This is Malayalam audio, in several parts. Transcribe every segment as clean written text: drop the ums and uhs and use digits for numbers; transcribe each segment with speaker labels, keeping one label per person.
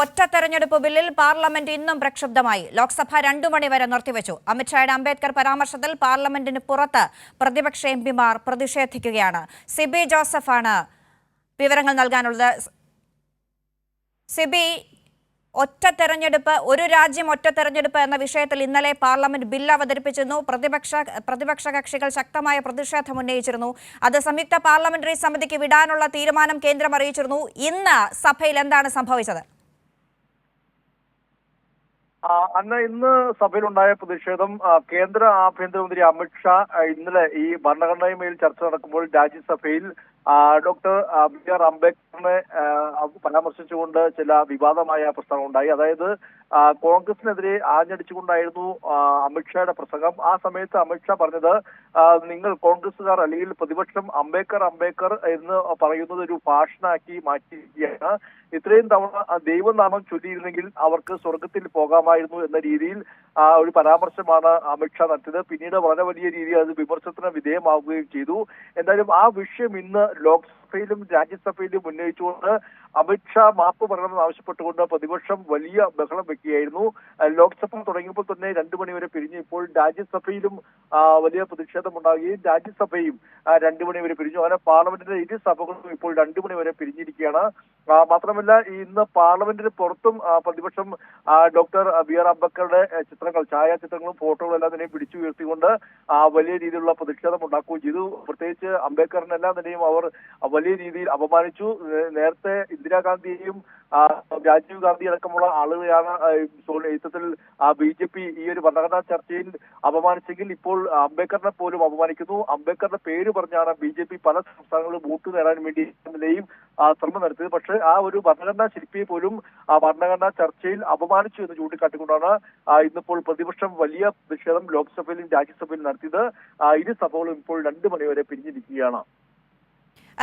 Speaker 1: ഒറ്റ തെരഞ്ഞെടുപ്പ് ബില്ലിൽ പാർലമെന്റ് ഇന്നും പ്രക്ഷുബ്ധമായി. ലോക്സഭ 2 മണി വരെ നിർത്തിവെച്ചു. അമിത്ഷായുടെ അംബേദ്കർ പരാമർശത്തിൽ പാർലമെന്റിന് പുറത്ത് പ്രതിപക്ഷ എംപിമാർ പ്രതിഷേധിക്കുകയാണ്. സിബി ജോസഫാണ് വിവരങ്ങൾ നൽകാനുള്ളത്. സിബി, ഒറ്റ തെരഞ്ഞെടുപ്പ്, ഒരു രാജ്യം ഒറ്റ തെരഞ്ഞെടുപ്പ് എന്ന വിഷയത്തിൽ ഇന്നലെ പാർലമെന്റ് ബില്ല് അവതരിപ്പിച്ചിരുന്നു. പ്രതിപക്ഷ കക്ഷികൾ ശക്തമായ പ്രതിഷേധം ഉന്നയിച്ചിരുന്നു. അത് സംയുക്ത പാർലമെന്ററി സമിതിക്ക് വിടാനുള്ള തീരുമാനം കേന്ദ്രം അറിയിച്ചിരുന്നു. ഇന്ന് സഭയിൽ എന്താണ് സംഭവിച്ചത്?
Speaker 2: ഇന്ന് സഭയിലുണ്ടായ പ്രതിഷേധം കേന്ദ്ര ആഭ്യന്തരമന്ത്രി അമിത്ഷാ ഇന്നലെ ഈ ഭരണഘടനയുമേൽ ചർച്ച നടക്കുമ്പോൾ രാജ്യസഭയിൽ ഡോക്ടർ ബി.ആർ. അംബേദ്കറിനെ പരാമർശിച്ചുകൊണ്ട് ചില വിവാദമായ പ്രസ്താവന ഉണ്ടായി. അതായത് കോൺഗ്രസിനെതിരെ ആഞ്ഞടിച്ചുകൊണ്ടായിരുന്നു അമിത്ഷായുടെ പ്രസംഗം. ആ സമയത്ത് അമിത്ഷാ പറഞ്ഞത്, നിങ്ങൾ കോൺഗ്രസുകാർ അല്ലെങ്കിൽ പ്രതിപക്ഷം അംബേദ്കർ എന്ന് പറയുന്നത് ഒരു ഭാഷണാക്കി മാറ്റിയിരിക്കുകയാണ്. ഇത്രയും തവണ ദൈവനാമം ചൊല്ലിയിരുന്നെങ്കിൽ അവർക്ക് സ്വർഗത്തിൽ പോകാമായിരുന്നു എന്ന രീതിയിൽ ഒരു പരാമർശമാണ് അമിത്ഷാ നടത്തിയത്. പിന്നീട് വളരെ വലിയ രീതിയിൽ അത് വിമർശനത്തിന് വിധേയമാവുകയും ചെയ്തു. എന്തായാലും ആ വിഷയം ഇന്ന് ലോക്സഭയിലും രാജ്യസഭയിലും ഉന്നയിച്ചുകൊണ്ട് അമിത്ഷാ മാപ്പ് പറയണമെന്ന് ആവശ്യപ്പെട്ടുകൊണ്ട് പ്രതിപക്ഷം വലിയ ബഹളം വെക്കുകയായിരുന്നു. ലോക്സഭ തുടങ്ങിയപ്പോൾ തന്നെ 2 മണി വരെ പിരിഞ്ഞു. ഇപ്പോൾ രാജ്യസഭയിലും വലിയ പ്രതിഷേധമുണ്ടാകുകയും രാജ്യസഭയും 2 മണി വരെ പിരിഞ്ഞു. അങ്ങനെ പാർലമെന്റിന്റെ ഇരു സഭകളും ഇപ്പോൾ 2 മണി വരെ പിരിഞ്ഞിരിക്കുകയാണ്. മാത്രമല്ല ഇന്ന് പാർലമെന്റിന് പുറത്തും പ്രതിപക്ഷം ഡോക്ടർ ബി.ആർ. അംബേദ്കറുടെ ചിത്രങ്ങൾ, ഛായാചിത്രങ്ങളും ഫോട്ടോകളും എല്ലാം തന്നെ പിടിച്ചു ഉയർത്തിക്കൊണ്ട് വലിയ രീതിയിലുള്ള പ്രതിഷേധം ഉണ്ടാക്കുകയും ചെയ്തു. പ്രത്യേകിച്ച് അംബേദ്കറിനെല്ലാം തന്നെയും അവർ വലിയ രീതിയിൽ അപമാനിച്ചു. നേരത്തെ ഇന്ദിരാഗാന്ധിയെയും രാജീവ് ഗാന്ധി അടക്കമുള്ള ആളുകളെയാണ് യുദ്ധത്തിൽ BJP ഈ ഒരു ഭരണഘടനാ ചർച്ചയിൽ അപമാനിച്ചെങ്കിൽ ഇപ്പോൾ അംബേദ്കറിനെ പോലും അപമാനിക്കുന്നു. അംബേദ്കറുടെ പേര് പറഞ്ഞാണ് BJP പല സംസ്ഥാനങ്ങളിലും വോട്ട് നേടാൻ വേണ്ടി നിലയും ശ്രമം നടത്തിയത്. പക്ഷേ ആ ഒരു ഭരണഘടനാ ശില്പിയെ പോലും ഭരണഘടനാ ചർച്ചയിൽ അപമാനിച്ചു എന്ന് ചൂണ്ടിക്കാട്ടിക്കൊണ്ടാണ് ഇന്നിപ്പോൾ പ്രതിപക്ഷം വലിയ പ്രതിഷേധം ലോക്സഭയിലും രാജ്യസഭയിലും നടത്തിയത്. ഇരു സഭകളും ഇപ്പോൾ 2 മണി വരെ പിരിഞ്ഞിരിക്കുകയാണ്.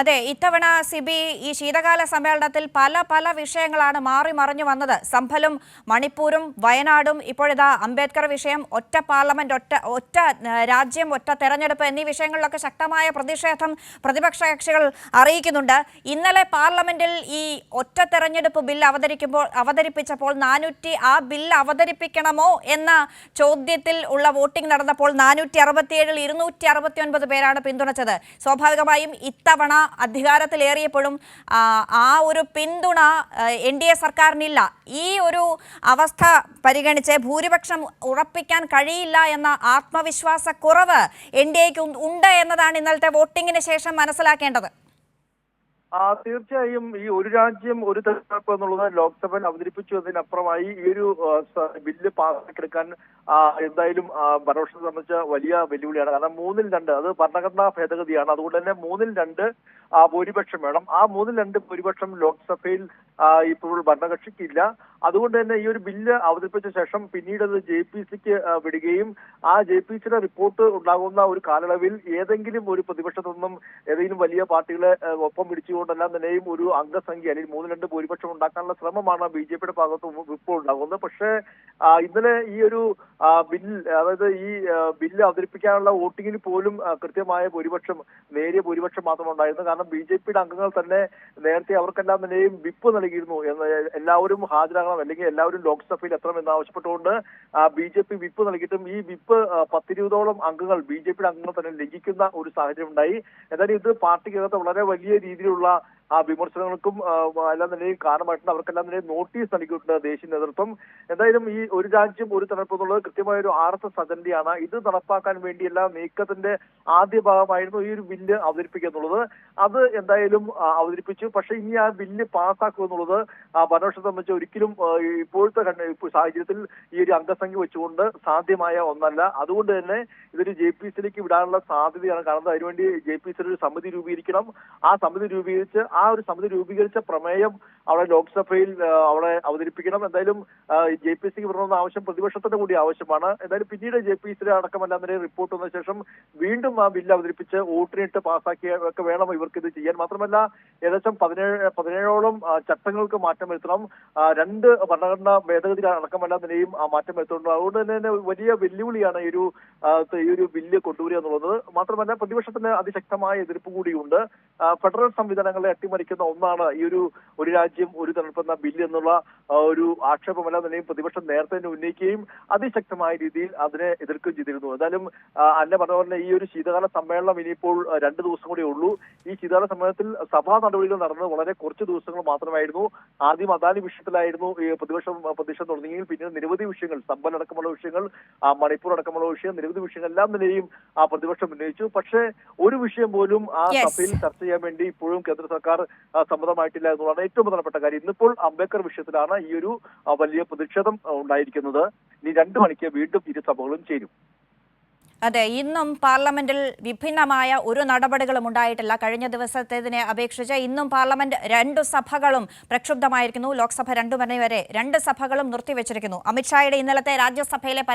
Speaker 1: അതെ, ഇത്തവണ സിബി ഈ ശീതകാല സമ്മേളനത്തിൽ പല വിഷയങ്ങളാണ് മാറി മറിഞ്ഞു വന്നത്. സംഭലും മണിപ്പൂരും വയനാടും, ഇപ്പോഴിതാ അംബേദ്കർ വിഷയം, ഒറ്റ പാർലമെന്റ്, ഒറ്റ രാജ്യം, ഒറ്റ തെരഞ്ഞെടുപ്പ് എന്നീ വിഷയങ്ങളിലൊക്കെ ശക്തമായ പ്രതിഷേധം പ്രതിപക്ഷ കക്ഷികൾ അറിയിക്കുന്നുണ്ട്. ഇന്നലെ പാർലമെന്റിൽ ഈ ഒറ്റ തെരഞ്ഞെടുപ്പ് ബില്ല് അവതരിപ്പിച്ചപ്പോൾ ആ ബില്ല് അവതരിപ്പിക്കണമോ എന്ന ചോദ്യത്തിൽ ഉള്ള വോട്ടിംഗ് നടന്നപ്പോൾ 467-ൽ 269 പേരാണ് പിന്തുണച്ചത്. സ്വാഭാവികമായും ഇത്തവണ അധികാരത്തിലേറിയപ്പോഴും ആ ഒരു പിന്തുണ NDA സർക്കാരിനില്ല. ഈ ഒരു അവസ്ഥ പരിഗണിച്ച് ഭൂരിപക്ഷം ഉറപ്പിക്കാൻ കഴിയില്ല എന്ന ആത്മവിശ്വാസക്കുറവ് NDAക്ക് ഉണ്ട് എന്നതാണ് ഇന്നലത്തെ വോട്ടിങ്ങിന് ശേഷം മനസ്സിലാക്കേണ്ടത്.
Speaker 2: തീർച്ചയായും ഈ ഒരു രാജ്യം ഒരു തെരഞ്ഞെടുപ്പ് എന്നുള്ളത് ലോക്സഭയിൽ അവതരിപ്പിച്ചു എന്നതിനപ്പുറമായി ഈ ഒരു ബില്ല് പാസ്സാക്കിയെടുക്കാൻ എന്തായാലും ഭരണപക്ഷത്തെ സംബന്ധിച്ച വലിയ വെല്ലുവിളിയാണ്. കാരണം 3-2 അത് ഭരണഘടനാ ഭേദഗതിയാണ്. അതുകൊണ്ട് തന്നെ 3-2 ഭൂരിപക്ഷം വേണം. ആ 3-2 ഭൂരിപക്ഷം ലോക്സഭയിൽ ഇപ്പോൾ ഭരണകക്ഷിക്കില്ല. അതുകൊണ്ട് തന്നെ ഈ ഒരു ബില്ല് അവതരിപ്പിച്ച ശേഷം പിന്നീട് അത് JPCക്ക് വിടുകയും ആ JPCയുടെ റിപ്പോർട്ട് ഉണ്ടാകുന്ന ഒരു കാലയളവിൽ ഏതെങ്കിലും ഒരു പ്രതിപക്ഷത്തൊന്നും ഏതെങ്കിലും വലിയ പാർട്ടികളെ ഒപ്പം പിടിച്ചുകൊണ്ടെല്ലാം തന്നെയും ഒരു അംഗസംഖ്യ അല്ലെങ്കിൽ 3-2 ഭൂരിപക്ഷം ഉണ്ടാക്കാനുള്ള ശ്രമമാണ് BJPയുടെ ഭാഗത്ത് ഇപ്പോൾ ഉണ്ടാകുന്നത്. പക്ഷേ ഇന്നലെ ഈ ഒരു ബില്ല്, അതായത് ഈ ബില്ല് അവതരിപ്പിക്കാനുള്ള വോട്ടിങ്ങിന് പോലും കൃത്യമായ ഭൂരിപക്ഷം, നേരിയ ഭൂരിപക്ഷം മാത്രം ഉണ്ടായിരുന്നു. കാരണം BJPയുടെ അംഗങ്ങൾ തന്നെ നേരത്തെ അവർക്കെല്ലാം തന്നെയും വിപ്പ് നൽകിയിരുന്നു എന്ന്, എല്ലാവരും ഹാജരാകണം അല്ലെങ്കിൽ എല്ലാവരും ലോക്സഭയിൽ എത്തണം എന്നാവശ്യപ്പെട്ടുകൊണ്ട് BJP വിപ്പ് നൽകിയിട്ടും ഈ വിപ്പ് 10-20ഓളം അംഗങ്ങൾ, BJPയുടെ അംഗങ്ങൾ തന്നെ ലംഘിക്കുന്ന ഒരു സാഹചര്യം ഉണ്ടായി. എന്തായാലും ഇത് പാർട്ടിക്കകത്ത് വളരെ വലിയ രീതിയിലുള്ള വിമർശനങ്ങൾക്കും എല്ലാം തന്നെയും കാരണമായിട്ടുണ്ട്. അവർക്കെല്ലാം തന്നെ നോട്ടീസ് നൽകിയിട്ടുണ്ട് ദേശീയ നേതൃത്വം. എന്തായാലും ഈ ഒരു രാജ്യം ഒരു തെരഞ്ഞെടുപ്പ് എന്നുള്ളത് കൃത്യമായ ഒരു RSS അജണ്ടയാണ്. ഇത് നടപ്പാക്കാൻ വേണ്ടിയുള്ള നീക്കത്തിന്റെ ആദ്യ ഭാഗമായിരുന്നു ഈ ഒരു ബില്ല് അവതരിപ്പിക്കുക എന്നുള്ളത്. അത് എന്തായാലും അവതരിപ്പിച്ചു. പക്ഷേ ഇനി ആ ബില്ല് പാസ്സാക്കുക എന്നുള്ളത് ഭരണപക്ഷത്തെ സംബന്ധിച്ച് ഒരിക്കലും ഇപ്പോഴത്തെ സാഹചര്യത്തിൽ ഈ ഒരു അംഗസംഖ്യ വെച്ചുകൊണ്ട് സാധ്യമായ ഒന്നല്ല. അതുകൊണ്ട് തന്നെ ഇതൊരു JPCയിലേക്ക് വിടാനുള്ള സാധ്യതയാണ് കാണുന്നത്. അതിനുവേണ്ടി JPCയിൽ ഒരു സമിതി രൂപീകരിക്കണം. ആ സമിതി രൂപീകരിച്ച പ്രമേയം അവിടെ ലോക്സഭയിൽ അവിടെ അവതരിപ്പിക്കണം. എന്തായാലും JPCക്ക് വിടണമെന്ന ആവശ്യം പ്രതിപക്ഷത്തിന്റെ കൂടി ആവശ്യമാണ്. എന്തായാലും പിന്നീട് JPCയുടെ അടക്കമെല്ലാം തന്നെ റിപ്പോർട്ട് വന്ന ശേഷം വീണ്ടും ആ ബില്ല് അവതരിപ്പിച്ച് വോട്ടിനിട്ട് പാസ്സാക്കിയൊക്കെ വേണം ഇവർക്ക് ഇത് ചെയ്യാൻ. മാത്രമല്ല ഏകദേശം 17ഓളം ചട്ടങ്ങൾക്ക് മാറ്റം വരുത്തണം. 2 ഭരണഘടനാ ഭേദഗതി അടക്കമെല്ലാം തന്നെയും മാറ്റം വരുത്തുന്നുണ്ട്. അതുകൊണ്ട് തന്നെ വലിയ വെല്ലുവിളിയാണ് ഈ ഒരു ബില്ല് കൊണ്ടുവരിക എന്നുള്ളത്. മാത്രമല്ല പ്രതിപക്ഷത്തിന് അതിശക്തമായ എതിർപ്പ് കൂടിയുണ്ട്. ഫെഡറൽ സംവിധാനങ്ങളെ അട്ടിമറിക്കുന്ന ഒന്നാണ് ഈ ഒരു രാജ്യം ഒരു തെരഞ്ഞെടുപ്പ് എന്ന ബില്ല് എന്നുള്ള ഒരു ആക്ഷേപമല്ല തന്നെയും പ്രതിപക്ഷം നേരത്തെ തന്നെ ഉന്നയിക്കുകയും അതിശക്തമായ രീതിയിൽ അതിനെ എതിർക്കുകയും ചെയ്തിരുന്നു. എന്തായാലും അന്ന പറഞ്ഞ പോലെ ഈ ഒരു ശീതകാല സമ്മേളനം ഇനിയിപ്പോൾ 2 ദിവസം കൂടി ഉള്ളൂ. ഈ ശീതകാല സമ്മേളനത്തിൽ സഭാ നടപടികൾ നടന്നത് വളരെ കുറച്ച് ദിവസങ്ങൾ മാത്രമായിരുന്നു. ആദ്യം അദാനി വിഷയത്തിലായിരുന്നു ഈ പ്രതിപക്ഷം തുടങ്ങിയെങ്കിൽ പിന്നീട് നിരവധി വിഷയങ്ങൾ, സമ്പൽ അടക്കമുള്ള വിഷയങ്ങൾ, മണിപ്പൂർ അടക്കമുള്ള വിഷയം, നിരവധി വിഷയങ്ങൾ എല്ലാം നിലയും പ്രതിപക്ഷം ഉന്നയിച്ചു. പക്ഷേ ഒരു വിഷയം പോലും ആ സഭയിൽ ചർച്ച ചെയ്യാൻ വേണ്ടി ഇപ്പോഴും കേന്ദ്ര സർക്കാർ സമ്മതമായിട്ടില്ല എന്നുള്ളതാണ് ഏറ്റവും പ്രധാനപ്പെട്ട കാര്യം. ഇന്നിപ്പോൾ അംബേദ്കർ വിഷയത്തിലാണ് ഈ ഒരു വലിയ പ്രതിഷേധം ഉണ്ടായിരിക്കുന്നത്. ഇനി 2 മണിക്ക് വീണ്ടും ഇരു സഭകളും ചേരും.
Speaker 1: അതെ, ഇന്നും പാർലമെന്റിൽ വിഭിന്നമായ ഒരു നടപടികളും ഉണ്ടായിട്ടില്ല. കഴിഞ്ഞ ദിവസത്തേതിനെ അപേക്ഷിച്ച് ഇന്നും പാർലമെന്റ് 2 സഭകളും പ്രക്ഷുബ്ധമായിരിക്കുന്നു. ലോക്സഭ 2 മണി വരെ 2 സഭകളും നിർത്തിവെച്ചിരിക്കുന്നു. അമിത്ഷായുടെ ഇന്നലത്തെ രാജ്യസഭയിലെ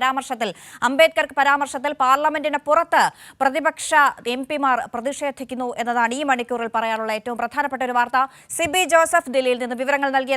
Speaker 1: അംബേദ്കർ പരാമർശത്തിൽ പാർലമെന്റിന് പുറത്ത് പ്രതിപക്ഷ എംപിമാർ പ്രതിഷേധിക്കുന്നു എന്നതാണ് ഈ മണിക്കൂറിൽ പറയാനുള്ള ഏറ്റവും പ്രധാനപ്പെട്ട ഒരു വാർത്ത. സിബി ജോസഫ് ദില്ലിയിൽ നിന്ന് വിവരങ്ങൾ നൽകിയത്.